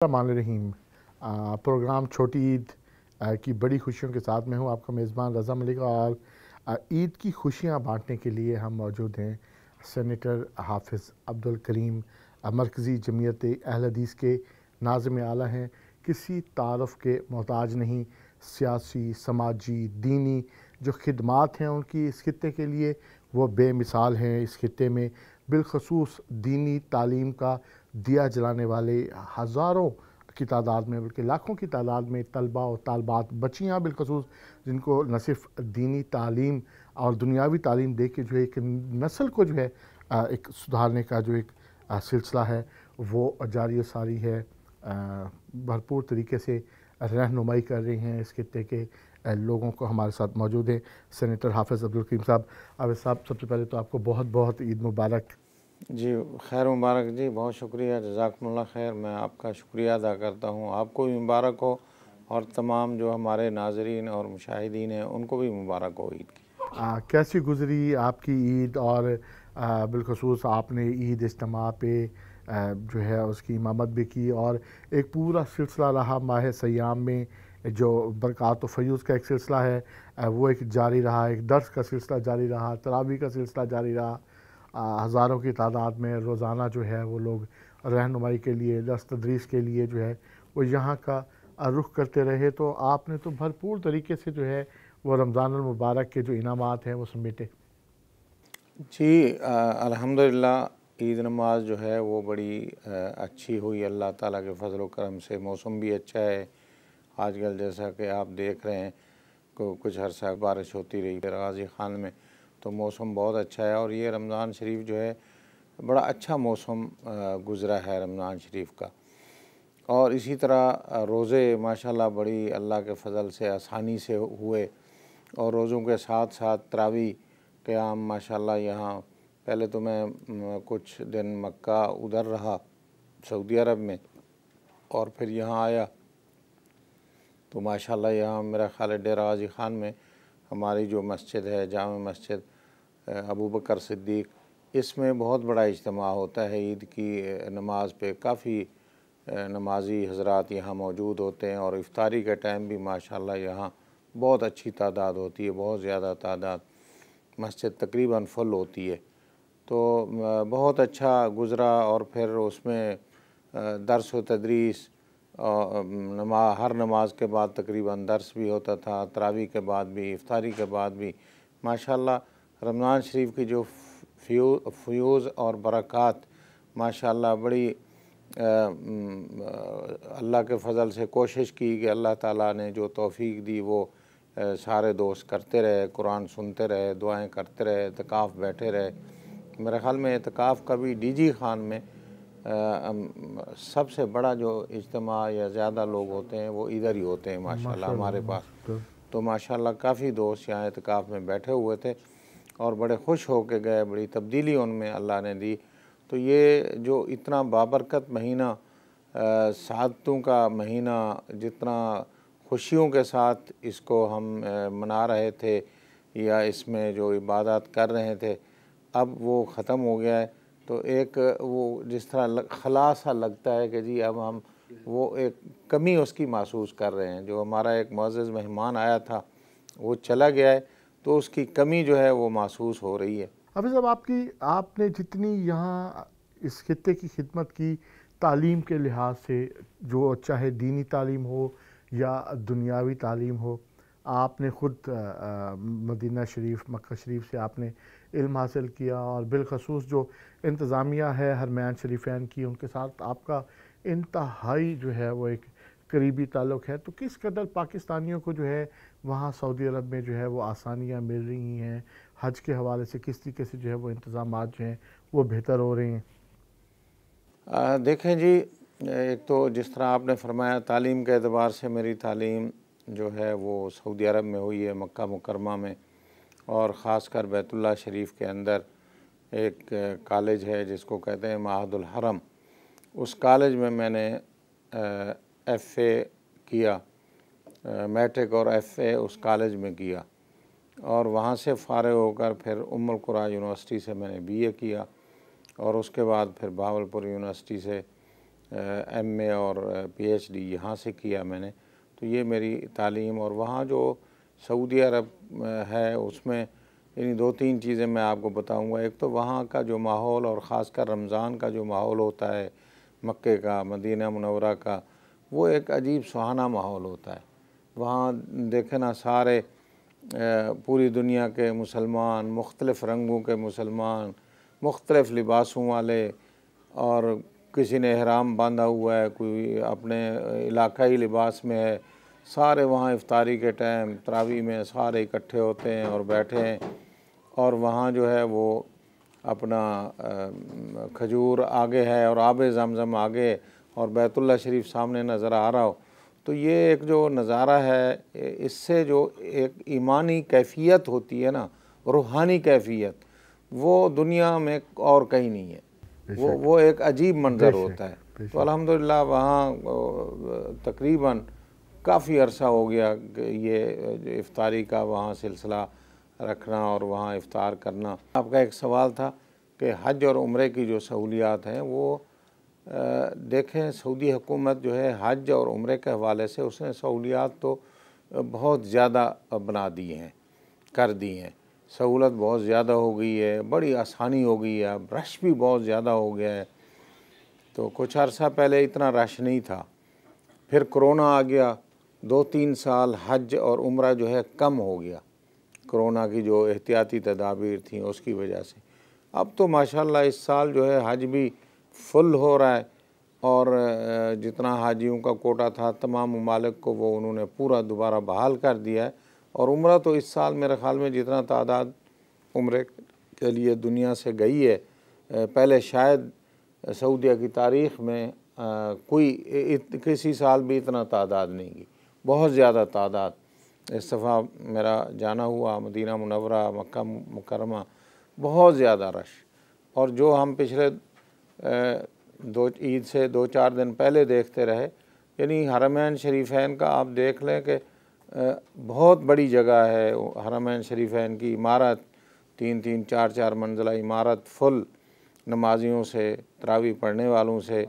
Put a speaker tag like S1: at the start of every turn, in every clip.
S1: रहीम। Programme छोटी ईद की बड़ी खुशियों के साथ मैं हूं आपका मेज़बान रज़ा मलिक और ईद की खुशियां बांटने के लिए हम मौजूद हैं सेनेटर हाफिज़ अब्दुल करीम, मरकज़ी जमीयत अहल हदीस के नाज़िम आला हैं। किसी तारफ़ के मोहताज नहीं, सियासी, समाजी, दीनी जो खिदमात हैं उनकी इस खित्ते के लिए वो बेमिसाल हैं। इस खित्ते में बिलखसूस दीनी तालीम का दिया जलाने वाले हज़ारों की तादाद में बल्कि लाखों की तादाद में तलबा और तालबात बच्चियाँ बिलखसूस जिनको न सिर्फ दीनी तालीम और दुनियावी तालीम दे के जो है एक नस्ल को जो है एक सुधारने का जो एक सिलसिला है वो जारी सारी है। भरपूर तरीके से रहनुमाई कर रही हैं इस खित्ते के लोगों को। हमारे साथ मौजूद है सेनेटर हाफिज़ अब्दुल करीम साहब। हाफिज़ साहब, सबसे पहले तो आपको बहुत बहुत ईद मुबारक।
S2: जी, खैर मुबारक जी, बहुत शुक्रिया, जज़ाकमुल्लाह खैर। मैं आपका शुक्रिया अदा करता हूँ, आपको भी मुबारक हो और तमाम जो हमारे नाज़रीन और मुशाहिदीन हैं उनको भी मुबारक हो ईद की।
S1: कैसी गुज़री आपकी ईद और बिलखसूस आपने ईद इज्तिमा पे जो है उसकी इमामत भी की और एक पूरा सिलसिला रहा माह सयाम में जो बरक़ात व फ़यूज़ का एक सिलसिला है वो एक जारी रहा, एक दर्स का सिलसिला जारी रहा, तरावी का सिलसिला जारी रहा। हज़ारों की तादाद में रोज़ाना जो है वो लोग रहनुमाई के लिए, दर्स तदरीस के लिए जो है वो यहाँ का रुख करते रहे। तो आपने तो भरपूर तरीके से जो है वो रमज़ानुल मुबारक के जो इनामात हैं वो समेटे।
S2: जी, अल्हम्दुलिल्लाह ईद नमाज जो है वो बड़ी अच्छी हुई अल्लाह ताला के फ़ज़ल व करम से। मौसम भी अच्छा है आजकल, जैसा कि आप देख रहे हैं कुछ अरसा बारिश होती रही गाज़ी ख़ान में, तो मौसम बहुत अच्छा है। और ये रमज़ान शरीफ जो है बड़ा अच्छा मौसम गुज़रा है रमज़ान शरीफ का। और इसी तरह रोज़े माशाल्लाह बड़ी अल्लाह के फ़ज़ल से आसानी से हुए और रोज़ों के साथ साथ तरावी क़याम माशाल्लाह यहाँ। पहले तो मैं कुछ दिन मक्का उधर रहा सऊदी अरब में और फिर यहाँ आया, तो माशाल्लाह यहाँ मेरा ख़्याल है डेरा गाज़ी ख़ान में हमारी जो मस्जिद है जामा मस्जिद अबू बकर सिद्दीक़, इसमें बहुत बड़ा इज्तिमा होता है ईद की नमाज पे। काफ़ी नमाजी हज़रात यहाँ मौजूद होते हैं और इफ्तारी के टाइम भी माशाल्लाह यहाँ बहुत अच्छी तादाद होती है, बहुत ज़्यादा तादाद, मस्जिद तकरीबन फुल होती है। तो बहुत अच्छा गुज़रा। और फिर उसमें दर्स व तदरीस हर नमाज के बाद तकरीबन दर्स भी होता था, तरावी के बाद भी, इफ्तारी के बाद भी। माशाल्लाह रमज़ान शरीफ की जो फ़यूज़ और बरक़ात माशाल्लाह बड़ी अल्लाह के फ़ज़ल से कोशिश की कि अल्लाह ताला ने जो तौफ़ीक दी वो सारे दोस्त करते रहे, कुरान सुनते रहे, दुआएं करते रहे, एतकाफ़ बैठे रहे। मेरे ख़्याल में एतकाफ़ का भी डीजी ख़ान में सबसे बड़ा जो इज्तिमा या ज़्यादा लोग होते हैं वो इधर ही होते हैं माशाल्लाह हमारे पास। तो माशाल्लाह काफ़ी दोस्त यहाँ एतकाफ़ में बैठे हुए थे और बड़े खुश हो के गए, बड़ी तब्दीली उनमें अल्लाह ने दी। तो ये जो इतना बाबरकत महीना, सादतों का महीना, जितना खुशियों के साथ इसको हम मना रहे थे या इसमें जो इबादत कर रहे थे, अब वो ख़त्म हो गया है। तो एक वो जिस तरह खला सा लगता है कि जी अब हम वो एक कमी उसकी महसूस कर रहे हैं। जो हमारा एक मुअज़्ज़ज़ मेहमान आया था वो चला गया है, तो उसकी कमी जो है वो महसूस हो रही है।
S1: हाफिज़ साहब, आपने जितनी यहाँ इस खित्ते की खिदमत की तालीम के लिहाज से, जो चाहे दीनी तालीम हो या दुनियावी तालीम हो, आपने ख़ुद मदीना शरीफ, मक्का शरीफ से आपने इल्म हासिल किया और बिलखसूस जो इंतज़ामिया है हरमैन शरीफैन की, उनके साथ आपका इंतहाई जो है वो एक करीबी ताल्लुक़ है। तो किस कदर पाकिस्तानियों को जो है वहाँ सऊदी अरब में जो है वो आसानियाँ मिल रही हैं, हज के हवाले से किस तरीके से जो है वो इंतज़ामात जो हैं वो बेहतर हो रहे हैं?
S2: देखें जी, एक तो जिस तरह आपने फरमाया तालीम के एतबार से मेरी तालीम जो है वो सऊदी अरब में हुई है, मक्का मुकरमा में, और ख़ासकर बैतुल्लाह शरीफ के अंदर एक कॉलेज है जिसको कहते हैं माहदुल हरम। उस कॉलेज में मैंने एफ़ए किया, मैट्रिक और एफ़ए उस कॉलेज में किया और वहाँ से फ़ारिग होकर फिर उम्मुल कुरा यूनिवर्सिटी से मैंने बीए किया और उसके बाद फिर बहावलपुर यूनिवर्सिटी से MA और PhD यहाँ से किया मैंने। तो ये मेरी तालीम। और वहाँ जो सऊदी अरब है उसमें यानी 2-3 चीज़ें मैं आपको बताऊंगा। एक तो वहाँ का जो माहौल और ख़ासकर रमज़ान का जो माहौल होता है मक्के का, मदीना मुनव्वरा का, वो एक अजीब सुहाना माहौल होता है। वहाँ देखें ना, सारे पूरी दुनिया के मुसलमान, मुख्तलिफ़ रंगों के मुसलमान, मुख्तलिफ़ लिबासों वाले, और किसी ने एहराम बांधा हुआ है, कोई अपने इलाकाई लिबास में है, सारे वहाँ इफ्तारी के टाइम तरावी में सारे इकट्ठे होते हैं और बैठे हैं। और वहाँ जो है वो अपना खजूर आगे है और आबे ज़मज़म आगे और बैतुल्लाह शरीफ सामने नज़र आ रहा हो। तो ये एक जो नज़ारा है, इससे जो एक ईमानी कैफियत होती है ना, रूहानी कैफियत, वो दुनिया में और कहीं नहीं है। वो एक अजीब मंज़र होता है। तो अल्हम्दुलिल्लाह वहाँ तकरीबन काफ़ी अरसा हो गया कि ये इफ्तारी का वहाँ सिलसिला रखना और वहाँ इफ्तार करना। आपका एक सवाल था कि हज और उम्रे की जो सहूलियात हैं वो देखें, सऊदी हुकूमत जो है हज और उम्रे के हवाले से उसने सहूलियात तो बहुत ज़्यादा बना दी हैं, कर दी हैं। सहूलत बहुत ज़्यादा हो गई है, बड़ी आसानी हो गई है, अब रश भी बहुत ज़्यादा हो गया है। तो कुछ अर्सा पहले इतना रश नहीं था, फिर कोरोना आ गया, 2-3 साल हज और उम्रा जो है कम हो गया, कोरोना की जो एहतियाती तदाबीर थी उसकी वजह से। अब तो माशाल्लाह इस साल जो है हज भी फुल हो रहा है, और जितना हाजियों का कोटा था तमाम ममालिक को वो उन्होंने पूरा दोबारा बहाल कर दिया है। और उम्रा तो इस साल मेरे ख़्याल में जितना तादाद उम्रे के लिए दुनिया से गई है, पहले शायद सऊदीया की तारीख़ में किसी साल भी इतना तादाद नहीं की, बहुत ज़्यादा तादाद। इस दफ़ा मेरा जाना हुआ मदीना मुनव्वरा, मक्का मुकरमा, बहुत ज़्यादा रश। और जो हम पिछले ईद से 2-4 दिन पहले देखते रहे, यानी हरमैन शरीफैन का आप देख लें कि बहुत बड़ी जगह है। हरमैन शरीफैन की इमारत 3-3, 4-4 मंजिला इमारत फुल नमाजियों से, तरावी पढ़ने वालों से,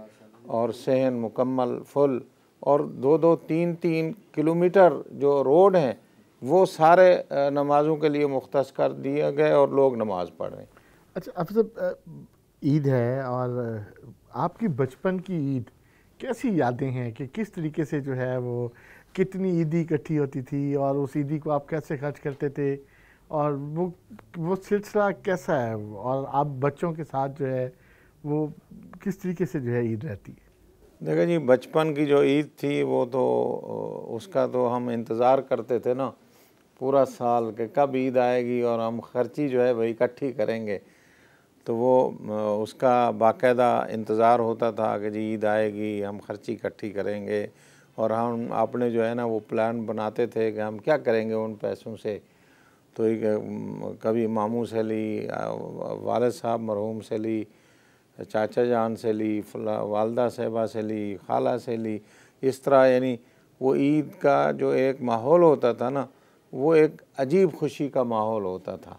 S2: और सहन मुकम्मल फुल, और 2-2, 3-3 किलोमीटर जो रोड हैं वो सारे नमाज़ों के लिए मुख्तस कर दिए गए और लोग नमाज़ पढ़ रहे हैं।
S1: अच्छा, अब सब ईद है और आपकी बचपन की ईद कैसी यादें हैं कि किस तरीके से जो है वो कितनी ईदी इकट्ठी होती थी और उस ईदी को आप कैसे खर्च करते थे, और वो सिलसिला कैसा है, और आप बच्चों के साथ जो है वो किस तरीके से जो है ईद रहती है?
S2: देखिए जी, बचपन की जो ईद थी वो तो उसका तो हम इंतज़ार करते थे ना पूरा साल कि कब ईद आएगी और हम खर्ची जो है वही इकट्ठी करेंगे। तो वो उसका बाकायदा इंतज़ार होता था कि जी ईद आएगी, हम खर्ची इकट्ठी करेंगे, और हम अपने जो है ना वो प्लान बनाते थे कि हम क्या करेंगे उन पैसों से। तो कभी मामू से ली, वालिद साहब मरहूम से ली, चाचा जान से ली, वालदा साहिबा से ली, खाला से ली, इस तरह। यानी वो ईद का जो एक माहौल होता था ना, वो एक अजीब खुशी का माहौल होता था।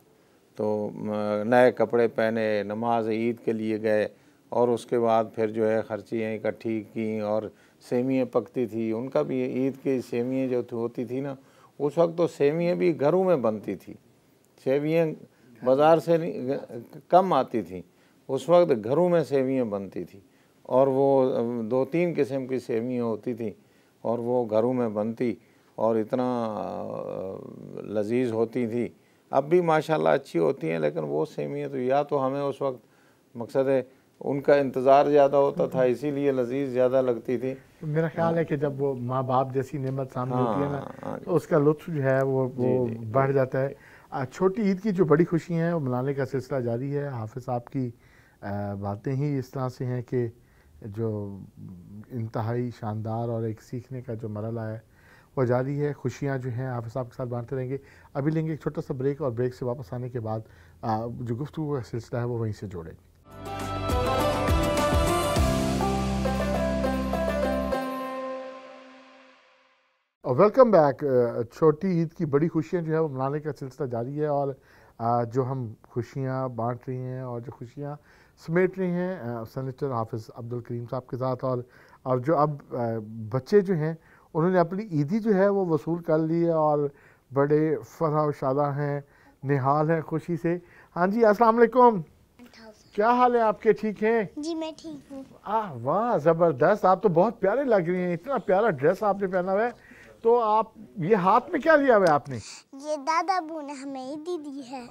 S2: तो नए कपड़े पहने, नमाज ईद के लिए गए, और उसके बाद फिर जो है खर्चियाँ इकट्ठी की, और सेवियाँ पकती थी। उनका भी ईद की सेवियाँ जो होती थी ना, उस वक्त तो सेवियाँ भी घरों में बनती थी, सेवियाँ बाज़ार से नहीं कम आती थी। उस वक्त घरों में सेवियाँ बनती थी, और वो 2-3 किस्म की सेवियाँ होती थी, और वो घरों में बनती और इतना लजीज होती थी। अब भी माशाल्लाह अच्छी होती हैं, लेकिन वो सेवियाँ तो या तो हमें उस वक्त मकसद है उनका इंतज़ार ज़्यादा होता था, इसीलिए लजीज ज़्यादा लगती थी।
S1: मेरा ख्याल है कि जब वो माँ बाप जैसी नेमत सामने होती है ना, तो उसका लुत्फ़ जो है वो बढ़ जाता है। छोटी ईद की जो बड़ी खुशी हैं वो मनाने का सिलसिला जारी है। हाफिज़ साहब की बातें ही इस तरह से हैं कि जो इंतहाई शानदार और एक सीखने का जो मरहला है वो जारी है। खुशियाँ जो हैं हाफिज़ साहब के साथ बांटते रहेंगे। अभी लेंगे एक छोटा सा ब्रेक, और ब्रेक से वापस आने के बाद जो गुफ्तगू का सिलसिला है वो वहीं से जोड़ेंगे। और वेलकम बैक। छोटी ईद की बड़ी खुशियाँ जो है वो मनाने का सिलसिला जारी है, और जो हम खुशियाँ बांट रही हैं और जो खुशियाँ समेट रही हैं सेनेटर हाफिज़ अब्दुल करीम साहब के साथ। और जो अब बच्चे जो हैं उन्होंने अपनी ईदी जो है वो वसूल कर ली है और बड़े फरह और शादा हैं, निहाल हैं खुशी से। हाँ जी, अस्सलाम वालेकुम, क्या हाल है आपके? ठीक हैं
S3: जी मैं ठीक हूँ।
S1: वाह ज़बरदस्त, आप तो बहुत प्यारे लग रही हैं, इतना प्यारा ड्रेस आपने पहना हुआ है। तो आप ये हाथ में क्या लिया हुआ है आपने?
S3: ये दादा अबू ने हमें ईदी दी है।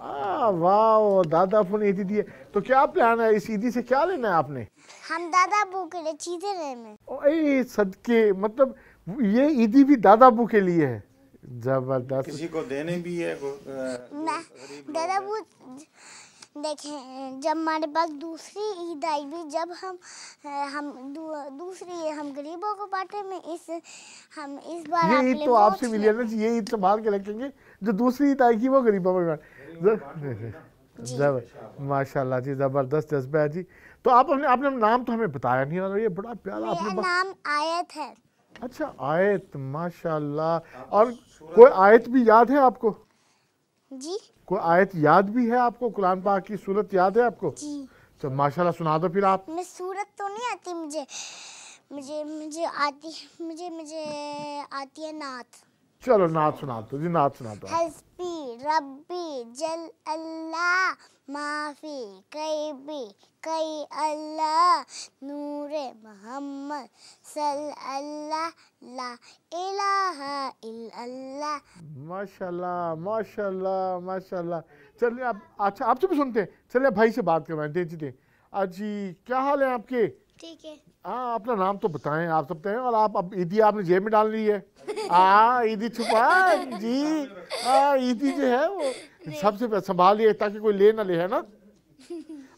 S1: वाह, दादा अबू ने ईदी दी है। तो क्या प्लान है, इस ईदी से क्या लेना है आपने?
S3: हम दादा अबू के लिए चीजें लेने।
S1: ओए सदके, मतलब ये ईदी भी दादा अबू के लिए है। जबरदस्त।
S2: किसी को देने भी है
S3: मैं दादा अबू देखें, जब हमारे पास दूसरी ईद आई भी, जब दूसरी हम गरीबों को बांटे में हम इस बार
S1: ये ईद तो आपसे मिली है ना, ये ईद संभाल के रखेंगे। जो दूसरी ईद आएगी वो गरीबों में माशाल्लाह जी, जबरदस्त जज्बा है जी। तो आप आपने नाम तो हमें बताया नहीं, और ये बड़ा प्यारा आपने
S3: नाम आयत है।
S1: अच्छा, आयत, माशाल्लाह। और कोई आयत भी याद है आपको?
S3: जी।
S1: कोई आयत याद भी है आपको? कुरान पाक की सूरत याद है आपको?
S3: जी।
S1: तो माशाल्लाह सुना दो फिर आप।
S3: मैं सूरत तो नहीं आती मुझे मुझे आती है नात।
S1: चलो नात सुना दो जी, नात सुना दो।
S3: हस्बी रब्बी जल अल्लाह माफी कैबी कई अल्लाह नूरे मोहम्मद सल्लल्लाह ला इलाहा इल्लल्लाह।
S1: माशाल्लाह माशाल्लाह माशाल्लाह। चलिए आप, अच्छा आपसे भी सुनते हैं, चलिए भाई से बात करवाएं। दे जी दे। जी क्या हाल है आपके?
S3: ठीक है।
S1: हाँ, अपना नाम तो बताएं, आप सब बताएं। और आप अब ईदी आपने जेब में डाल ली है? ईदी छुपा जी। ईदी जो है वो सबसे संभालिए ताकि कोई ले ना ले, है ना?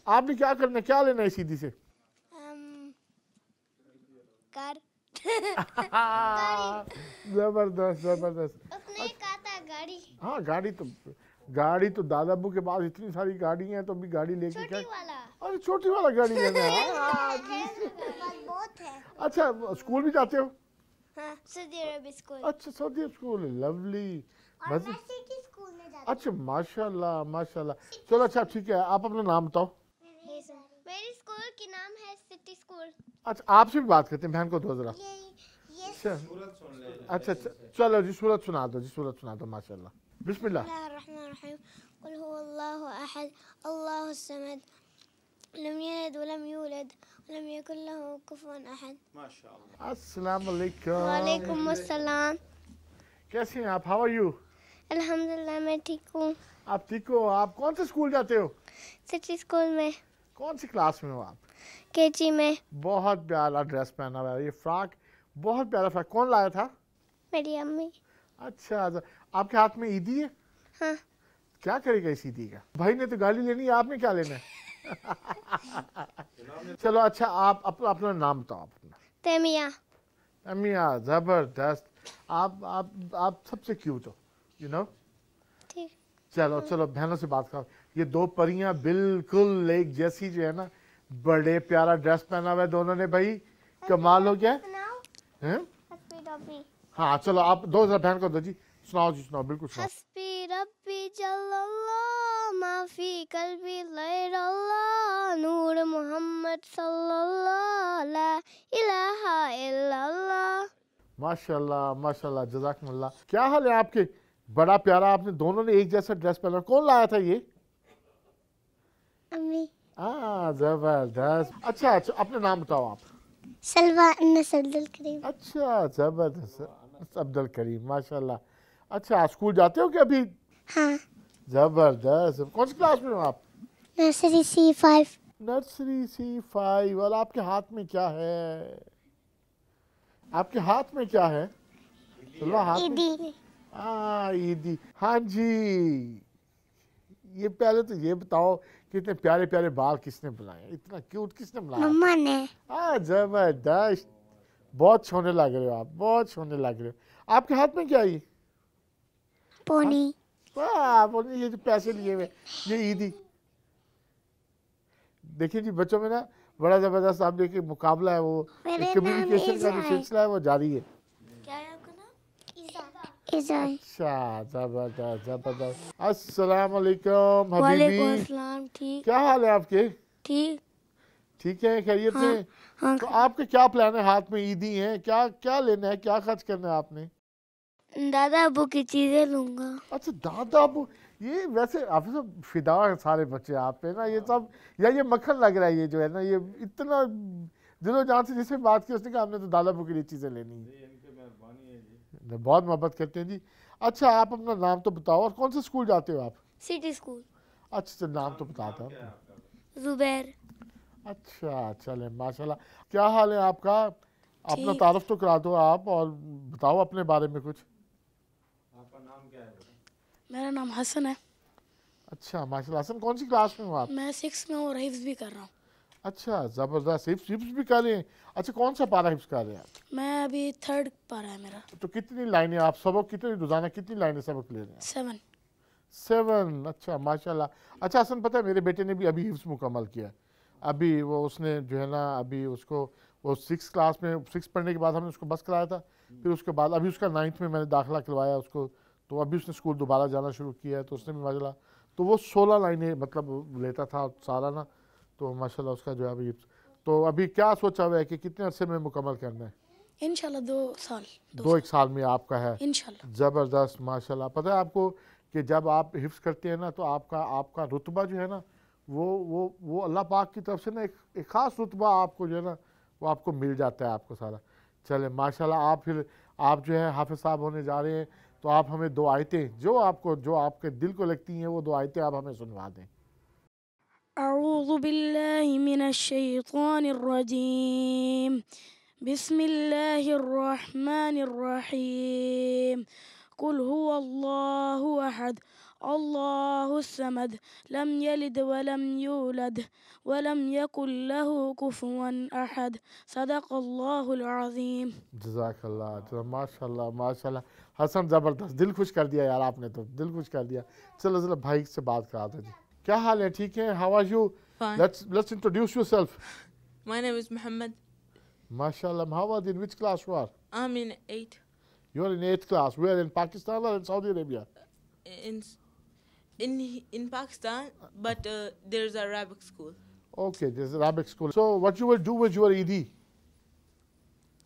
S1: आपने क्या करना है, क्या लेना है इस ईदी से?
S3: कर
S1: जबरदस्त जबरदस्त।
S3: उसने कहा था गाड़ी।
S1: हाँ, गाड़ी तो दादा अब्बू के पास इतनी सारी गाड़ी हैं, तो अभी गाड़ी लेके क्या? अरे छोटी वाला गाड़ी लेना है।
S3: बहुत है।
S1: अच्छा, स्कूल भी जाते हो?
S3: हाँ, सऊदी अरब स्कूल।
S1: अच्छा, सऊदी स्कूल, लवली।
S3: और मैं सिटी स्कूल में जाती हूँ।
S1: अच्छा, माशाल्लाह माशाल्लाह। चलो अच्छा ठीक है, आप अपना नाम बताओ।
S3: मेरी स्कूल की नाम है सिटी स्कूल।
S1: अच्छा, आपसे भी बात करते हैं, बहन को दो जरा। अच्छा चलो जी, सूरत सुना दो जी, सूरत सुना दो। माशाल्लाह, बिस्मिल्लाह।
S3: कुल हुवल्लाहु अहद अल्लाहुस समद लम यलिद वलम यूलद वलम यकुल लहू कुफुवन अहद।
S1: माशाल्लाह। अस्सलाम वालेकुम।
S3: वालेकुम अस्सलाम।
S1: कैसे हैं आप? How are you?
S3: अल्हम्दुलिल्लाह मैं ठीक हूँ।
S1: आप ठीक हो? आप कौन से स्कूल जाते हो?
S3: सिटी स्कूल में।
S1: कौन सी क्लास में हो आप?
S3: केजी में।
S1: बहुत प्यारा ड्रेस पहना हुआ है, ये फ्रॉक बहुत प्यारा फ्रॉक। कौन लाया था?
S3: मेरी अम्मी।
S1: अच्छा, तो आपके हाथ में ईदी है?
S3: हाँ।
S1: क्या करेगा इस ईदी का? भाई ने तो गाली लेनी है, आपने क्या लेना है? चलो अच्छा, आप अपना नाम बताओ। अपना
S3: तेमिया।
S1: अमिया, जबरदस्त। आप सबसे क्यूट हो, यू नो।
S3: ठीक।
S1: चलो बहनों से बात करो। ये दो परियां बिल्कुल एक जैसी जो है ना, बड़े प्यारा ड्रेस पहना हुआ है दोनों ने भाई, कमाल हो गया है। हाँ चलो, आप दो जरा बहन को दो जी, सुनाओ जी, सुनाओ, बिल्कुल सुनाओ।
S3: हस्बी रब्बी जल्लल्लाह माफी कल्बी लैलल्लाह नूर मोहम्मद सल्लल्लाह ला इलाहा इल्लल्लाह।
S1: माशाल्लाह माशाल्लाह, जज़ाकल्लाह। क्या हाल है आपके? बड़ा प्यारा, आपने दोनों ने एक जैसा ड्रेस पहना। कौन लाया था ये?
S3: अम्मी।
S1: जबरदस्त। अच्छा, अपना नाम बताओ आप।
S3: सलवा अनस अब्दुल करीम।
S1: अच्छा, जबरदस्त, अब्दुल करीम, माशाल्लाह। अच्छा, स्कूल जाते हो क्या अभी?
S3: हाँ।
S1: जबरदस्त। कौन सी क्लास में हो आप?
S3: Nursery C5।
S1: Nursery C5। और आपके हाथ में क्या है? आपके हाथ में क्या है? चलो हाथ में।
S3: ईदी।
S1: ईदी। हाँ जी, ये पहले तो ये बताओ कि इतने प्यारे प्यारे बाल किसने बनाए? इतना क्यूट किसने बनाया?
S3: मम्मा ने।
S1: जबरदस्त, बहुत सोने लग रहे हो आप, बहुत सोने लग रहे हो। आपके हाथ में क्या है?
S3: पोनी।
S1: पोनी, ये जो पैसे लिए हुए, ये ईदी। देखिए जी, बच्चों में ना बड़ा जबरदस्त, आप देखिए मुकाबला है, वो कम्युनिकेशन का जो सिलसिला है वो जारी है।
S3: क्या है आपका नाम? इज़ाई।
S1: अच्छा, जबरदस्त जबरदस्त। अस्सलाम वालेकुम हबीबी।
S3: वालेकुम अस्सलाम। ठीक।
S1: क्या हाल है आपके?
S3: ठीक।
S1: ठीक है, खैरियत से?
S3: हाँ।
S1: तो आपके क्या प्लान है? हाथ में ईदी है, क्या क्या लेना है, क्या खर्च करना है आपने?
S3: दादा अबू की चीजें लूंगा।
S1: अच्छा, दादा अबू, ये वैसे आप सब फिदा है सारे बच्चे आप पे ना, ये सब, या ये मक्खन लग रहा है ये जो है ना, ये इतना दिलो जान से जिससे बात की उसने कहा हमने तो दादा अबू के लिए चीज़ें लेनी है। बहुत मोहब्बत करते हैं जी। अच्छा, आप अपना नाम तो बताओ और कौन से स्कूल जाते हो आप?
S3: City school.
S1: अच्छा, नाम तो बताता हूँ।
S3: जुबैर।
S1: अच्छा, चले माशाल्लाह। क्या हाल है आपका? अपना
S3: ठीक।
S1: तारुफ तो करा दो आप और बताओ अपने बारे में कुछ।
S2: आपका नाम क्या है?
S4: मेरा नाम हसन है।
S1: अच्छा माशाल्लाह। हसन, कौन सी क्लास में हो आप?
S4: मैं 6 में और हिफ्ज़ भी कर रहा हूँ।
S1: अच्छा, ज़बरदस्त। हिफ्स भी कर रहे हैं? अच्छा, कौन सा पारा हिफ्स कर रहे हैं आप?
S4: मैं अभी 3rd पारा है मेरा।
S1: तो कितनी लाइनें आप सबक, कितनी रोज़ाना कितनी लाइनें सबक ले रहे हैं?
S4: 7।
S1: 7। अच्छा माशाल्लाह। अच्छा हसन, पता है मेरे बेटे ने भी अभी हिफ्स मुकम्मल किया है। अभी वो उसने जो है ना, अभी उसको वो 6 क्लास में 6 पढ़ने के बाद हमने उसको बस कराया था, फिर उसके बाद अभी उसका 9th में मैंने दाखिला करवाया उसको, तो अभी उसने स्कूल दोबारा जाना शुरू किया है। तो उसने भी माशाल्लाह, तो वो 16 लाइनें मतलब लेता था सालाना, तो माशाल्लाह उसका जो है अभी, तो अभी क्या सोचा हुआ है कि कितने अरसे में मुकम्मल करना है?
S4: इंशाल्लाह 2 साल।
S1: 2 साल में आपका है?
S4: इंशाल्लाह।
S1: ज़बरदस्त माशाल्लाह। पता है आपको कि जब आप हिफ्स करते हैं ना, तो आपका आपका रुतबा जो है ना, वो अल्लाह पाक की तरफ से ना एक ख़ास रुतबा आपको जो है ना, वो आपको मिल जाता है आपको सारा। चले माशाल्लाह। आप फिर आप जो है हाफिज़ साहब होने जा रहे हैं, तो आप हमें 2 आयतें जो आपके दिल को लगती हैं, वो 2 आयतें आप हमें सुनवा दें।
S4: अऊज़ु बिल्लाहि मिनश शैतानिर रजीम। बिस्मिल्लाहिर रहमानिर रहीम। कुल हुवल्लाहु अहद अल्लाहुस समद लम यलिद वलम यूलद वलम यकुल लहू कुफुवन अहद। सदक़ल्लाहुल अज़ीम।
S1: जज़ाकल्लाह। तो माशाल्लाह माशाल्लाह। हसन, ज़बरदस्त, दिल खुश कर दिया यार आपने, तो दिल खुश कर दिया। चलो ज़रा भाई से बात करा दो जी। क्या हाल है? ठीक है? How are you?
S5: Fine.
S1: Let's introduce yourself.
S5: My name is Muhammad.
S1: माशाल्लाह। Muhammad, in which class you are?
S5: I'm in 8.
S1: You are in 8th class. Where, in Pakistan or in Saudi Arabia?
S5: In in Pakistan, but there's Arabic school.
S1: Okay, there's Arabic school. So what you will do with your ED?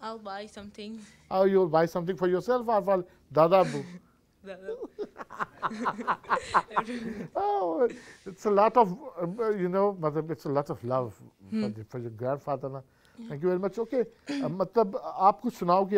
S5: I'll buy something.
S1: Or you will buy something for yourself or for Dada Abu? Oh, it's a lot of, मतलब it's a lot of love for your grandfather ना. Thank you very much. Okay, मतलब आप कुछ सुनाओ कि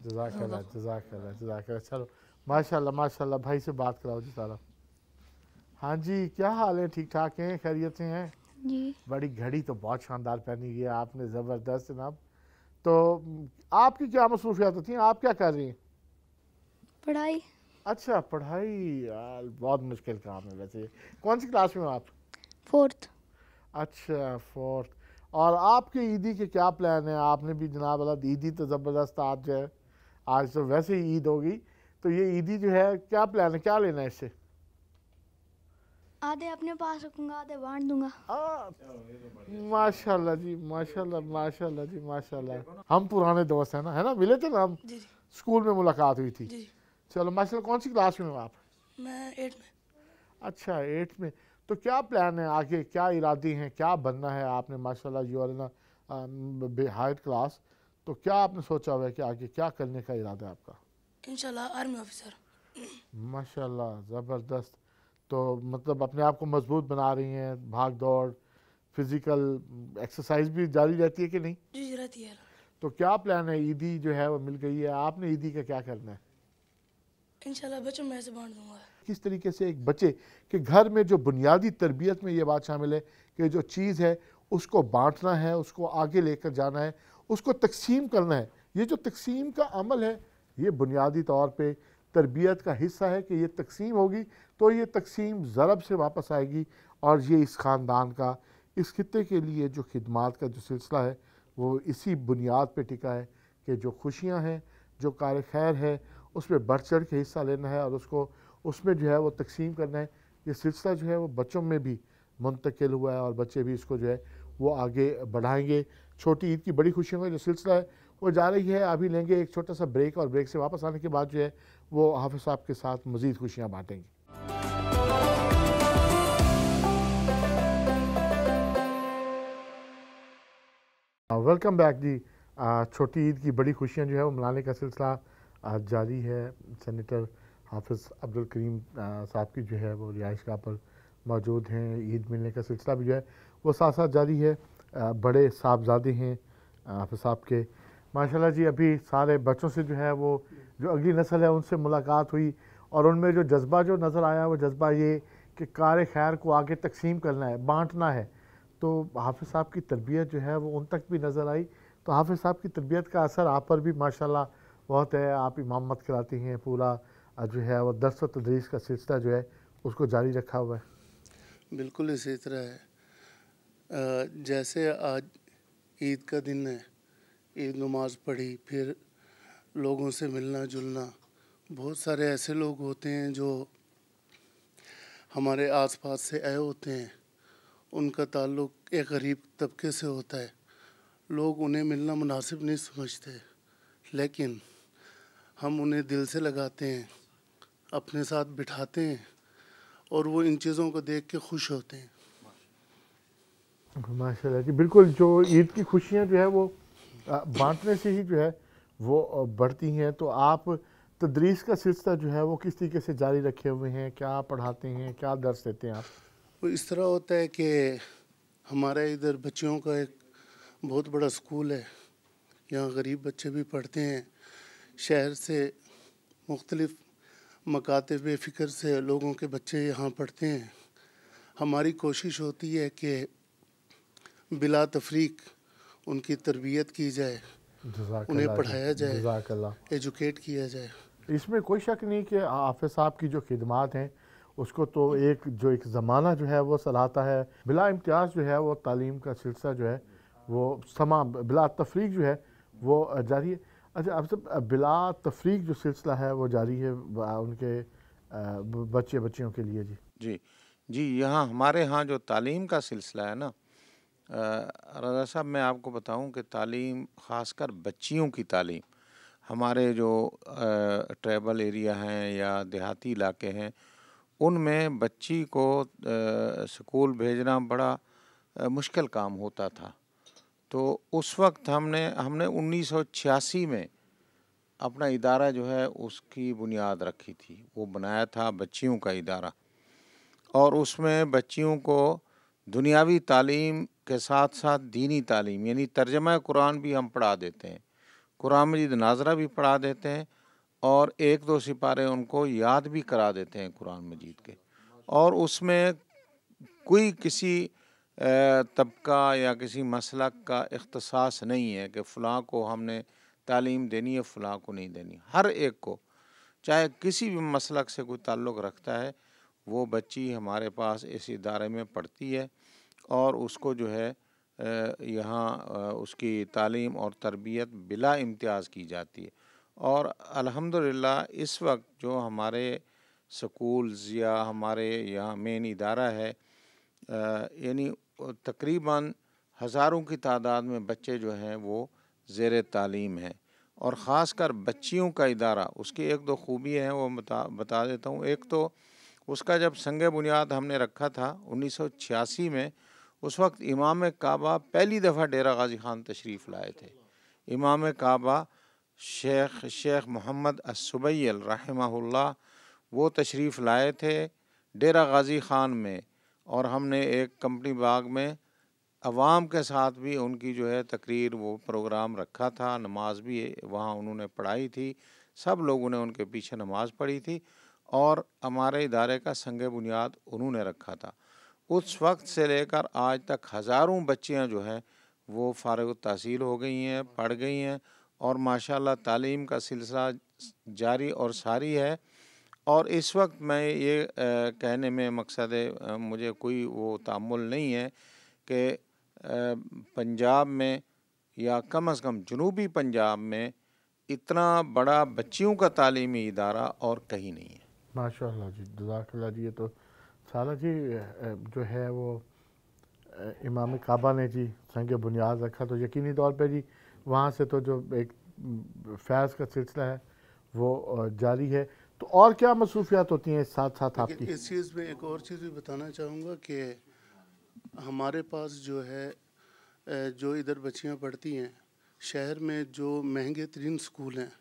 S1: जज़ाकल्लाह जज़ाकल्लाह जज़ाकल्लाह। चलो माशाल्लाह माशाल्लाह। भाई से बात कराओ जी सारा। हाँ जी, क्या हाल है? ठीक ठाक हैं? खैरियत से हैं?
S3: जी।
S1: बड़ी घड़ी तो बहुत शानदार पहनी है आपने, ज़बरदस्त जनाब। तो आपकी क्या मसरूफियात होती हैं? आप क्या कर रही हैं?
S3: पढ़ाई।
S1: अच्छा, पढ़ाई। यार बहुत मुश्किल काम है वैसे। कौन सी क्लास में हो आप?
S3: 4th।
S1: अच्छा, 4th। और आपके ईदी के क्या प्लान है? आपने भी जनाब अल्लाह, ईदी तो ज़बरदस्त आज जो है, आज तो वैसे ही ईद होगी, तो ये ईदी जो है क्या प्लान है, क्या लेना है इससे?
S3: आधे अपने पास रखूंगा, आधे बांट दूंगा।
S1: माशाल्लाह जी माशाल्लाह माशाल्लाह जी माशाल्लाह। हम पुराने दोस्त हैं ना, है ना, मिले थे ना हम, स्कूल में मुलाकात हुई थी। चलो माशाल्लाह। कौन सी क्लास में हो आप?
S4: मैं 8 में।
S1: अच्छा, 8th में। तो क्या प्लान है आगे, क्या इरादे हैं, क्या बनना है आपने? माशाल्लाह you are in higher class, तो क्या आपने सोचा हुआ है कि आगे क्या करने का इरादा है आपका?
S4: इंशाल्लाह आर्मी ऑफिसर।
S1: माशाल्लाह ज़बरदस्त। तो मतलब अपने आप को मजबूत बना रही हैं, भाग दौड़, फिज़िकल एक्सरसाइज भी जारी रहती है कि नहीं?
S4: जी रहती है।
S1: तो क्या प्लान है? ईदी जो है वो मिल गई है, आपने ईदी का क्या करना है?
S4: इंशाल्लाह बच्चों में से बांट दूंगा।
S1: किस तरीके से एक बच्चे के घर में जो बुनियादी तरबियत में ये बात शामिल है कि जो चीज़ है उसको बांटना है, उसको आगे लेकर जाना है, उसको तकसीम करना है। ये जो तकसीम का अमल है, ये बुनियादी तौर पे तरबियत का हिस्सा है कि ये तकसीम होगी तो ये तकसीम ज़रब से वापस आएगी, और ये इस ख़ानदान का, इस खित्ते के लिए जो खिदमात का जो सिलसिला है वो इसी बुनियाद पे टिका है कि जो खुशियाँ हैं, जो कार खैर है, उसमें बढ़ चढ़ के हिस्सा लेना है और उसको उसमें जो है वो तकसीम करना है। ये सिलसिला जो है वो बच्चों में भी मुंतकिल हुआ है और बच्चे भी इसको जो है वो आगे बढ़ाएंगे। छोटी ईद की बड़ी खुशियों का जो सिलसिला है वो जारी है। अभी लेंगे एक छोटा सा ब्रेक और ब्रेक से वापस आने के बाद जो है वो हाफिज़ साहब के साथ मज़ीद खुशियाँ बांटेंगे। वेलकम बैक जी। छोटी ईद की बड़ी खुशियाँ जो है वो मनाने का सिलसिला जारी है। सेनेटर हाफिज़ अब्दुल करीम साहब की जो है वो रिहाइश गाह पर मौजूद हैं। ईद मिलने का सिलसिला भी जो है वो साथ साथ जारी है। बड़े साहबजादे हैं हाफिज़ साहब के, माशाल्लाह जी। अभी सारे बच्चों से जो है वो जो अगली नस्ल है उनसे मुलाकात हुई और उनमें जो जज्बा जो नज़र आया वो जज्बा ये कि कार खैर को आगे तकसीम करना है, बांटना है। तो हाफिज़ साहब की तरबियत जो है वो उन तक भी नज़र आई। तो हाफिज़ साहब की तरबियत का असर आप पर भी माशाल्लाह बहुत है। आप इमामत कराती हैं, पूरा जो है वो दर्स व तदरीस का सिलसिला जो है उसको जारी रखा हुआ है।
S6: बिल्कुल इसी तरह है। जैसे आज ईद का दिन है, ईद नमाज पढ़ी, फिर लोगों से मिलना जुलना। बहुत सारे ऐसे लोग होते हैं जो हमारे आसपास से आए होते हैं, उनका ताल्लुक़ एक गरीब तबके से होता है। लोग उन्हें मिलना मुनासिब नहीं समझते, लेकिन हम उन्हें दिल से लगाते हैं, अपने साथ बिठाते हैं और वो इन चीज़ों को देख के खुश होते हैं।
S1: माशाल्लाह जी, बिल्कुल। जो ईद की खुशियाँ जो है वो बांटने से ही जो है वो बढ़ती हैं। तो आप तदरीस का सिलसिला जो है वो किस तरीके से जारी रखे हुए हैं? क्या पढ़ाते हैं, क्या दर्स देते हैं आप?
S6: वो इस तरह होता है कि हमारे इधर बच्चों का एक बहुत बड़ा स्कूल है, यहाँ गरीब बच्चे भी पढ़ते हैं। शहर से मुख्तलिफ़ मकाते बेफ़िक्र से लोगों के बच्चे यहाँ पढ़ते हैं। हमारी कोशिश होती है कि बिला तफरीक उनकी तरबियत की जाए, उन्हें पढ़ाया जाए, एजुकेट किया जाए।
S1: इसमें कोई शक नहीं कि हाफिज़ साहब की जो खिदमात हैं उसको तो एक ज़माना जो है वो सराहता है। बिला इम्तियाज़ जो है वो तालीम का सिलसिला जो है वो समा बिला तफरीक जो है वो जारी है। अच्छा, अब सब बिला तफरीक जो सिलसिला है वो जारी है उनके बच्चियों के लिए। जी
S2: जी, यहाँ हमारे यहाँ जो तालीम का सिलसिला है ना, रज़ा साहब, मैं आपको बताऊं कि तालीम, ख़ासकर बच्चियों की तालीम, हमारे जो ट्राइबल एरिया हैं या देहाती इलाके हैं उनमें बच्ची को स्कूल भेजना बड़ा मुश्किल काम होता था। तो उस वक्त हमने 1986 में अपना इदारा जो है उसकी बुनियाद रखी थी। वो बनाया था बच्चियों का इदारा, और उसमें बच्चियों को दुनियावी तालीम के साथ साथ दीनी तालीम यानी तर्जमा कुरान भी हम पढ़ा देते हैं, कुरान मजीद नाजरा भी पढ़ा देते हैं, और 1-2 सिपारे उनको याद भी करा देते हैं कुरान मजीद के। और उसमें कोई किसी तबका या किसी मसलक का इख्तिसास नहीं है कि फ़लाँ को हमने तालीम देनी है, फ़लाँ को नहीं देनी। हर एक को, चाहे किसी भी मसलक से कोई ताल्लुक़ रखता है, वो बच्ची हमारे पास इस इदारे में पढ़ती है और उसको जो है यहाँ उसकी तालीम और तरबियत बिला इम्तियाज़ की जाती है। और अल्हम्दुलिल्लाह इस वक्त जो हमारे स्कूल्स या हमारे यहाँ मेन इदारा है, यानी तकरीबन हज़ारों की तादाद में बच्चे जो हैं वो ज़ेर तालीम हैं। और ख़ासकर बच्चियों का इदारा, उसकी 1-2 खूबी हैं वो बता देता हूँ। एक तो उसका जब संग बुनियाद हमने रखा था 1986 में, उस वक्त इमाम काबा पहली दफ़ा डेरा गाज़ी ख़ान तशरीफ़ लाए थे। इमाम काबा शेख मोहम्मद अस्सुबैल रहमहुल्लाह वो तशरीफ़ लाए थे डेरा गाज़ी ख़ान में, और हमने एक कंपनी बाग में अवाम के साथ भी उनकी जो है तकरीर, वो प्रोग्राम रखा था। नमाज भी वहाँ उन्होंने पढ़ाई थी, सब लोगों ने उनके पीछे नमाज़ पढ़ी थी, और हमारे इदारे का संग बुनियाद उन्होंने रखा था। उस वक्त से लेकर आज तक हज़ारों बच्चियाँ जो हैं वो फ़ारिग़ तहसील हो गई हैं, पढ़ गई हैं, और माशाल्लाह तालीम का सिलसिला जारी और सारी है। और इस वक्त मैं ये कहने में मकसद है, मुझे कोई वो तामुल नहीं है कि पंजाब में या कम से कम जनूबी पंजाब में इतना बड़ा बच्चियों का तालीमी इदारा और कहीं नहीं है।
S1: माशाल्लाह जी, जज़ाकल्लाह जी। ये तो साला जी जो है वो इमाम काबा ने जी संग बुनियाद रखा, तो यकीनी तौर पे जी वहाँ से तो जो एक फैज़ का सिलसिला है वो जारी है। तो और क्या मसरूफियात होती हैं साथ साथ आपकी?
S6: इस चीज़ में एक और चीज़ भी बताना चाहूँगा कि हमारे पास जो है जो इधर बच्चियाँ पढ़ती हैं, शहर में जो महंगे तरीन स्कूल हैं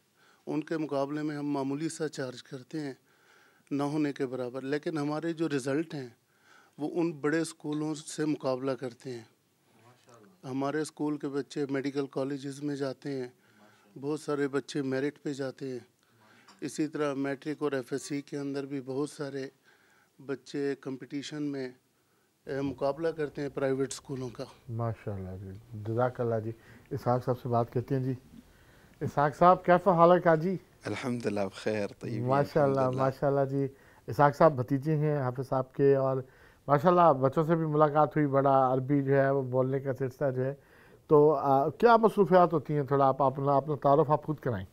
S6: उनके मुकाबले में हम मामूली सा चार्ज करते हैं, ना होने के बराबर, लेकिन हमारे जो रिज़ल्ट हैं वो उन बड़े स्कूलों से मुकाबला करते हैं। हमारे स्कूल के बच्चे मेडिकल कॉलेजेस में जाते हैं, बहुत सारे बच्चे मेरिट पे जाते हैं। इसी तरह मैट्रिक और एफएससी के अंदर भी बहुत सारे बच्चे कंपटीशन में मुकाबला करते हैं प्राइवेट स्कूलों का।
S1: माशाल्लाह जी, जज़ाकल्लाह जी। इसहाक साहब से बात करते हैं जी। इसहाक साहब कैसा हाल है काजी?
S7: अल्हम्दुलिल्लाह खैर तय्यब
S1: माशाल्लाह माशाल्लाह जी। इसहाक साहब भतीजे हैं हाफिज़ साहब के, और माशाल्लाह बच्चों से भी मुलाकात हुई, बड़ा अरबी जो है वो बोलने का सिलसिला जो है। तो क्या मसरूफियात होती हैं, थोड़ा आप अपना अपना तारुफ आप खुद कराएं।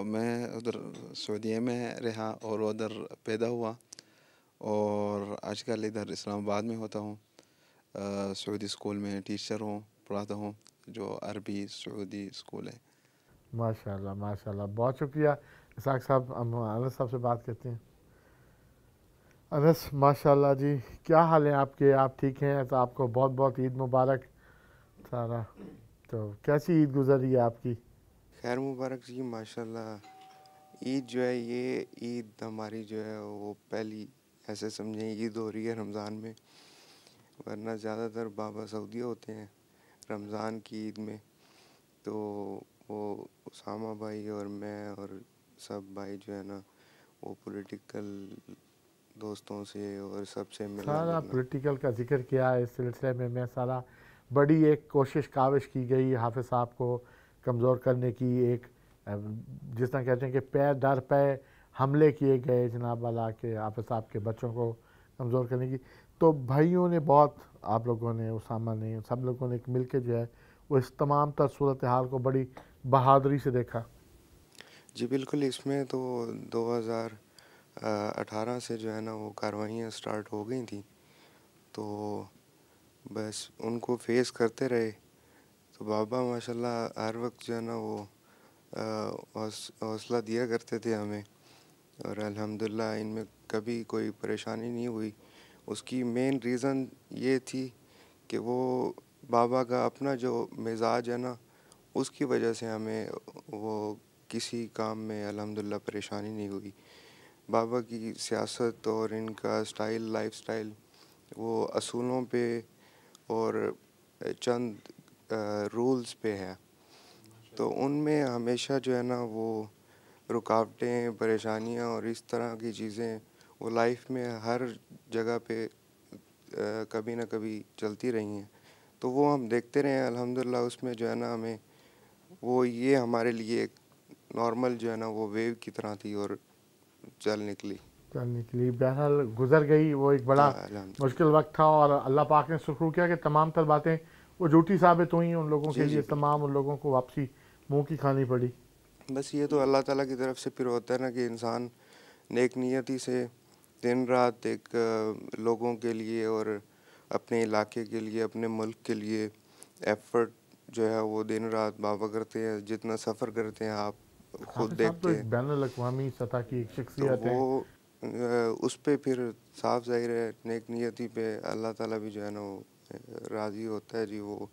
S7: मैं उधर सऊदीया में रहा और उधर पैदा हुआ और आजकल इधर इस्लामाबाद में होता हूँ। सऊदी स्कूल में टीचर हूँ, पढ़ाता हूँ, जो अरबी सऊदी स्कूल है।
S1: माशाल्लाह माशाल्लाह, बहुत शुक्रिया। इसहाक साहब, हम अनस साहब से बात करते हैं। अनस माशाल्लाह जी, क्या हाल है आपके? आप ठीक हैं? तो आपको बहुत बहुत ईद मुबारक सारा। तो कैसी ईद गुजरी है आपकी?
S7: खैर मुबारक जी, माशाल्लाह। ईद जो है, ये ईद हमारी जो है वो पहली ऐसे समझें ईद हो रही है रमज़ान में, वरना ज़्यादातर बाबा सऊदी होते हैं रमज़ान की ईद में। तो वो उसामा भाई और मैं और सब भाई जो है ना वो पॉलिटिकल दोस्तों से और सबसे मिलना
S1: सारा
S7: जुलना।
S1: पॉलिटिकल का जिक्र किया है इस सिलसिले में। मैं सारा बड़ी एक कोशिश काविश की गई हाफिज़ साहब को कमज़ोर करने की, एक जिस तरह कहते हैं कि पैर दर पे हमले किए गए जनाब वाला के हाफिज़ साहब के बच्चों को कमज़ोर करने की। तो भाइयों ने बहुत, आप लोगों ने, उसामा ने, सब लोगों ने मिल के जो है वो इस तमाम तर सूरत हाल को बड़ी बहादुरी से देखा।
S7: जी बिल्कुल, इसमें तो 2018 से जो है ना वो कार्रवाइयाँ स्टार्ट हो गई थी, तो बस उनको फेस करते रहे। तो बाबा माशाल्लाह हर वक्त जो है ना वो हौसला दिया करते थे हमें, और अल्हम्दुलिल्लाह इनमें कभी कोई परेशानी नहीं हुई। उसकी मेन रीज़न ये थी कि वो बाबा का अपना जो मिजाज है ना, उसकी वजह से हमें वो किसी काम में अल्हम्दुलिल्लाह परेशानी नहीं हुई। बाबा की सियासत और इनका स्टाइल, लाइफस्टाइल वो असूलों पे और चंद रूल्स पे है, तो उनमें हमेशा जो है ना वो रुकावटें, परेशानियाँ और इस तरह की चीज़ें वो लाइफ में हर जगह पे कभी ना कभी चलती रही हैं। तो वो हम देखते रहे हैं अल्हम्दुलिल्लाह। उसमें जो है ना हमें वो ये हमारे लिए एक नॉर्मल जो है ना वो वेव की तरह थी और चल निकली।
S1: बहरहाल गुजर गई। वो एक बड़ा मुश्किल वक्त था और अल्लाह पाक ने शुक्र किया कि तमाम तर बातें वो झूठी साबित हुई उन लोगों के लिए, तमाम उन लोगों को वापसी मुंह की खानी पड़ी।
S7: बस ये तो अल्लाह ताला की तरफ से फिर होता है ना कि इंसान नेक नियति से दिन रात एक लोगों के लिए और अपने इलाके के लिए, अपने मुल्क के लिए एफर्ट जो है वो दिन रात बाबा करते हैं। जितना सफ़र करते हैं आप खुद देखते हैं,
S1: बैनुल अक़वामी सतह की एक
S7: तो
S1: शख्सियत है।
S7: वो उस पे फिर साफ ज़ाहिर है नेक नियति पे अल्लाह ताला भी जो है ना वो राज़ी होता है जी। वो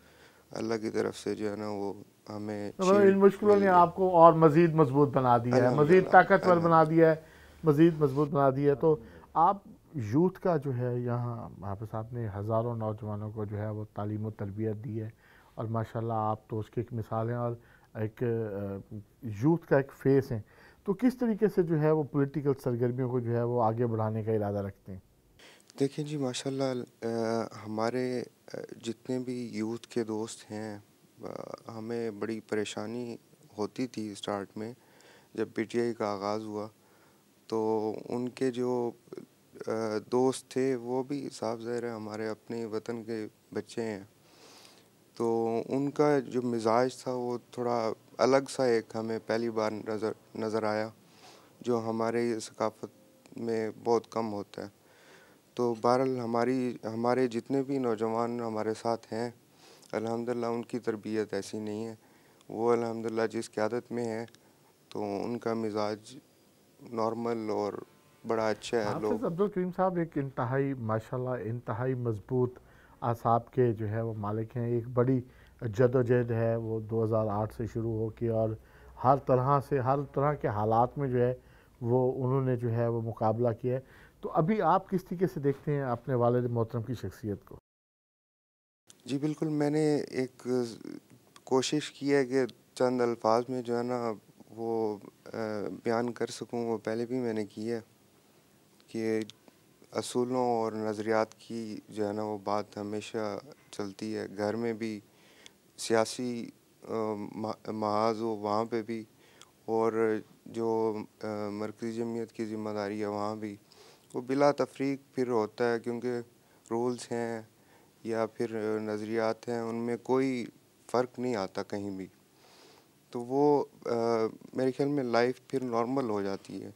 S7: अल्लाह की तरफ से जो है ना वो हमें
S1: इन मुश्किलों ने आपको और मज़ीद मजबूत बना दिया है, मज़ीद ताकतवर बना दिया है, मज़ीद मजबूत बना दिया है। तो आप यूथ का जो है यहाँ हाफिज़ साहब ने हज़ारों नौजवानों को जो है वो तालीम और तरबियत दी है, और माशाल्लाह आप तो उसकी एक मिसाल हैं और एक यूथ का एक फेस हैं। तो किस तरीके से जो है वो पॉलिटिकल सरगर्मियों को जो है वो आगे बढ़ाने का इरादा रखते हैं?
S7: देखिए जी माशाल्लाह हमारे जितने भी यूथ के दोस्त हैं, हमें बड़ी परेशानी होती थी स्टार्ट में जब पीटीआई का आगाज़ हुआ। तो उनके जो दोस्त थे वो भी साफ ज़ाहिर है हमारे अपने वतन के बच्चे हैं, तो उनका जो मिजाज था वो थोड़ा अलग सा एक हमें पहली बार नज़र आया, जो हमारे सकाफ़त में बहुत कम होता है। तो बहरहाल हमारे जितने भी नौजवान हमारे साथ हैं अल्हम्दुलिल्लाह उनकी तरबियत ऐसी नहीं है। वो अल्हम्दुलिल्लाह जिस क़यादत में है तो उनका मिजाज नॉर्मल और बड़ा अच्छा है।
S1: हाफिज़ अब्दुल करीम साहब एक इंतहाई माशाल्लाह इंतहाई मजबूत आसाब के जो है वो मालिक हैं। एक बड़ी जदोजहद है वो 2008 से शुरू हो के और हर तरह के हालात में जो है वो उन्होंने जो है वो मुकाबला किया है। तो अभी आप किस तरीके से देखते हैं अपने वालिद मोहतरम की शख्सियत को?
S7: जी बिल्कुल, मैंने एक कोशिश की है कि चंद अल्फाज में जो है ना वो बयान कर सकूं। वो पहले भी मैंने की है कि असूलों और नज़रियात की जो है ना वो बात हमेशा चलती है। घर में भी सियासी महाज हो वहाँ पे भी, और जो मरकज़ी जमीयत की ज़िम्मेदारी है वहाँ भी, वो बिला तफरीक फिर होता है, क्योंकि रूल्स हैं या फिर नज़रियात हैं, उनमें कोई फ़र्क नहीं आता कहीं भी। तो वो मेरे ख्याल में लाइफ फिर नॉर्मल हो जाती है।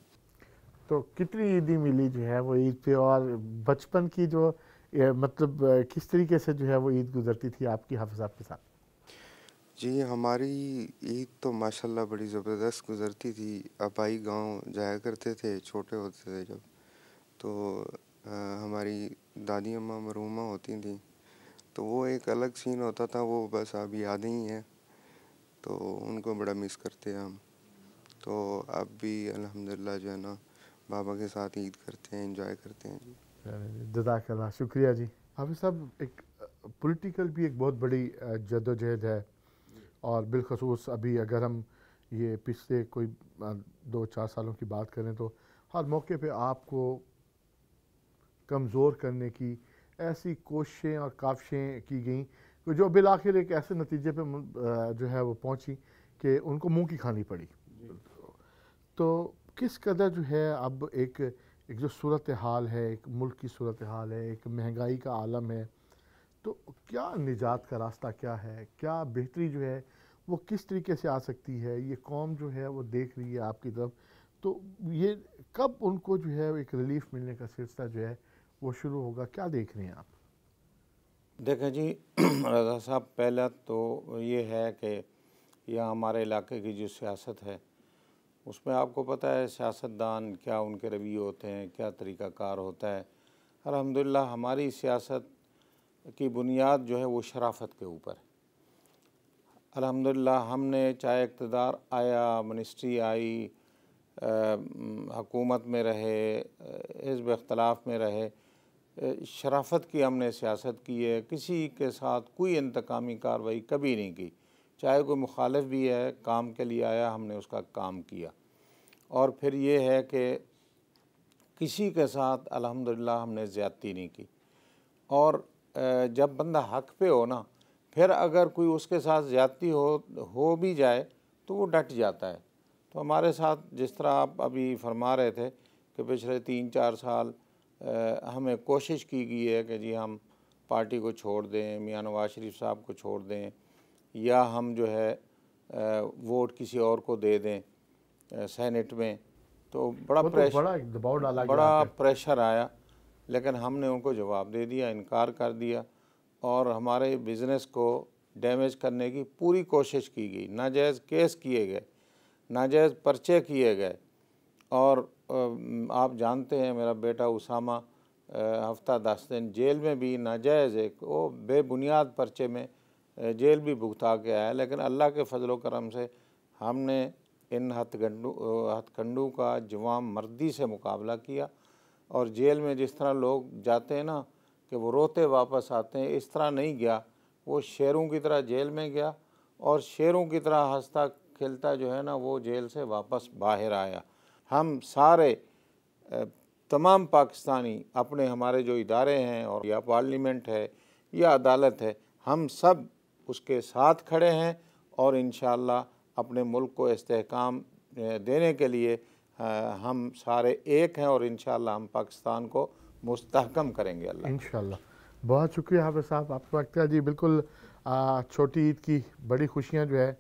S1: तो कितनी ईदी मिली जो है वो ईद पे, और बचपन की जो मतलब किस तरीके से जो है वो ईद गुजरती थी आपकी हाफिज़ साहब के साथ?
S7: जी, हमारी ईद तो माशाल्लाह बड़ी ज़बरदस्त गुज़रती थी। अबाई गांव जाया करते थे छोटे होते थे जब, तो हमारी दादी अम्मा मरहूमा होती थी, तो वो एक अलग सीन होता था। वो बस अब यादें ही हैं, तो उनको बड़ा मिस करते हैं हम। तो अब भी अल्हम्दुलिल्लाह जो है ना बाबा के साथ ईद करते हैं, एंजॉय करते हैं। जी
S1: जज़ाकल्लाह, शुक्रिया जी। हाफिज़ साहब एक पॉलिटिकल भी एक बहुत बड़ी जद्दोजहद है, और बिलखसूस अभी अगर हम ये पिछले कोई 2-4 सालों की बात करें तो हर मौके पे आपको कमज़ोर करने की ऐसी कोशिशें और काविशें की गई कि जो बिल आखिर एक ऐसे नतीजे पे जो है वो पहुंची कि उनको मुंह की खानी पड़ी। तो किस कदर जो है अब एक जो सूरत हाल है, एक मुल्क की सूरत हाल है, एक महंगाई का आलम है, तो क्या निजात का रास्ता क्या है, क्या बेहतरी जो है वो किस तरीके से आ सकती है? ये कौम जो है वो देख रही है आपकी तरफ, तो ये कब उनको जो है एक रिलीफ मिलने का सिलसिला जो है वो शुरू होगा? क्या देख रहे हैं आप?
S2: देखें जी रज़ा साहब, पहला तो ये है कि यह हमारे इलाके की जो सियासत है उसमें आपको पता है सियासतदान क्या उनके रवैये होते हैं, क्या तरीक़ाकार होता है। अल्हम्दुलिल्लाह हमारी सियासत की बुनियाद जो है वो शराफत के ऊपर है। अल्हम्दुलिल्लाह हमने चाहे इक़्तिदार आया, मिनिस्ट्री आई, हुकूमत में रहे, हिज़्ब इख्तिलाफ़ में रहे, शराफत की हमने सियासत की है। किसी के साथ कोई इंतकामी कार्रवाई कभी नहीं की। चाहे कोई मुखालिफ भी है, काम के लिए आया, हमने उसका काम किया। और फिर ये है कि किसी के साथ अल्हम्दुलिल्लाह हमने ज़्यादती नहीं की। और जब बंदा हक़ पे हो ना, फिर अगर कोई उसके साथ ज़्यादती हो भी जाए तो वो डट जाता है। तो हमारे साथ जिस तरह आप अभी फरमा रहे थे कि पिछले 3-4 साल हमें कोशिश की गई है कि जी हम पार्टी को छोड़ दें, मियां नवाज शरीफ साहब को छोड़ दें, या हम जो है वोट किसी और को दे दें सेनेट में, तो बड़ा
S1: दबाव डाला,
S2: बड़ा प्रेशर आया। लेकिन हमने उनको जवाब दे दिया, इनकार कर दिया, और हमारे बिज़नेस को डैमेज करने की पूरी कोशिश की गई। नाजायज़ केस किए गए, नाजायज़ पर्चे किए गए। और आप जानते हैं मेरा बेटा उसामा हफ्ता 10 दिन जेल में भी नाजायज़ एक वो बेबुनियाद पर्चे में जेल भी भुगता के आया। लेकिन अल्लाह के फजल करम से हमने इन हथकंडू का जवाम मर्दी से मुकाबला किया। और जेल में जिस तरह लोग जाते हैं ना कि वो रोते वापस आते हैं, इस तरह नहीं गया। वो शेरों की तरह जेल में गया और शेरों की तरह हंसता खेलता जो है ना वो जेल से वापस बाहर आया। हम सारे तमाम पाकिस्तानी अपने हमारे जो इदारे हैं, और या पार्लियामेंट है या अदालत है, हम सब उसके साथ खड़े हैं। और इंशाअल्लाह अपने मुल्क को इस्तेहकाम देने के लिए हम सारे एक हैं, और इंशाअल्लाह हम पाकिस्तान को मुस्तहकम करेंगे अल्लाह
S1: इंशाअल्लाह। बहुत शुक्रिया हाफिज़ साहब आपका वक्त है जी। बिल्कुल छोटी ईद की बड़ी खुशियाँ जो है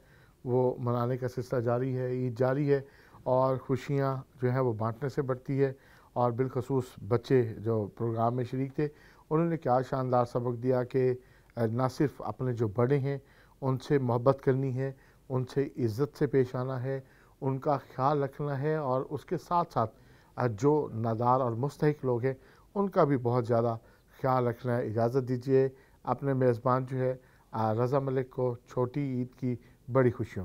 S1: वो मनाने का सिलसिला जारी है, ईद जारी है, और खुशियाँ जो हैं वो बांटने से बढ़ती है। और बिलखसूस बच्चे जो प्रोग्राम में शरीक थे, उन्होंने क्या शानदार सबक दिया कि ना सिर्फ अपने जो बड़े हैं उनसे मोहब्बत करनी है, उनसे इज़्ज़त से पेश आना है, उनका ख्याल रखना है, और उसके साथ साथ जो नादार और मुस्तहिक लोग हैं उनका भी बहुत ज़्यादा ख्याल रखना है। इजाज़त दीजिए अपने मेज़बान जो है रज़ा मलिक को छोटी ईद की बड़ी खुशियों।